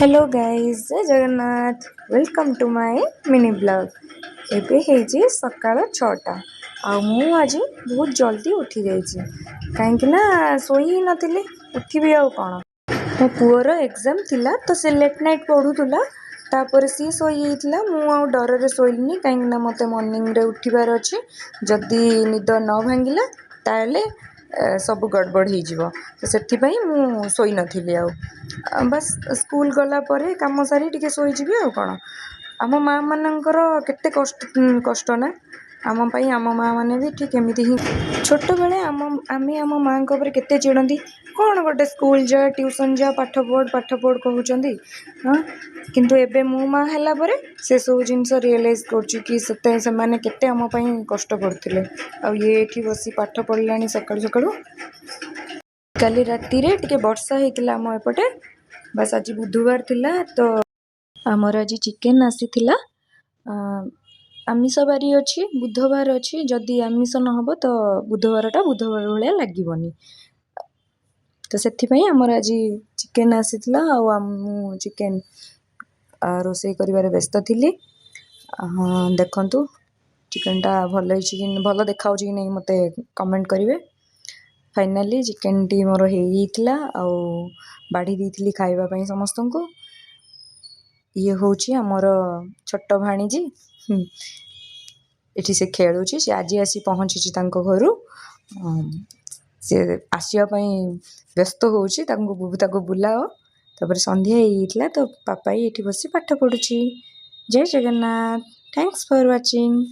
Hello guys जय Jagannath welcome to my mini blog एबे हेजी सकाळ 6टा आज बहुत जल्दी उठी जाइए कहीं शोई नथिली उठिबी आ कौन मो पुअर एग्जाम थिला तो से लेट नाइट पढ़ुला तापर सी शोई मु डर शोइली कहीं मत मॉर्निंग रे उठिबार अच्छी जदि निद न भांगिला ताले सब गड़बड़ हो तो से शोई नथिली बस स्कूल गला परे काम सारी टिके शोईजी आ कौन आम माँ मानकर केते कष्ट ना आम माँ मैंने भी ठीक एमती ही छोट बेले आम माँ केते चिड़ती कौन गोटे स्कूल जा ट्यूशन जा पाठ पढ़ कहते हाँ किंतु एबे मो माँ है परे से सब जिनस रियलाइज कर माने केते आम कष्ट करते ये बस पाठ पढ़ला सकाळु सकाळु काली राति रे टिके वर्षा होता आम एपटे बस आज बुधवार थिला तो आमर आज चिकेन आसीथिला आमिष बारी अच्छी बुधवार अच्छी जदि आमिष न हो तो बुधवारटा बुधवार भाया लगे तो से आमर आज चिकेन आसीथिला चिकेन रोषे कर व्यस्त थी देखु चिकेनटा भल भल देखा कि नहीं मत कमेंट करेंगे फाइनाली चिकेन टी मोर होता बाढ़ी दी खावाई समस्त को ये हूँ आमर छोट भाणीजी ये से खेलु सी आज आसी पहुँची घर सी आसवाई व्यस्त हो बुलाओ तापर संध्या होता तो पापा ये बस पाठ पढ़ुची जय जगन्नाथ थैंक्स फॉर वाचिंग।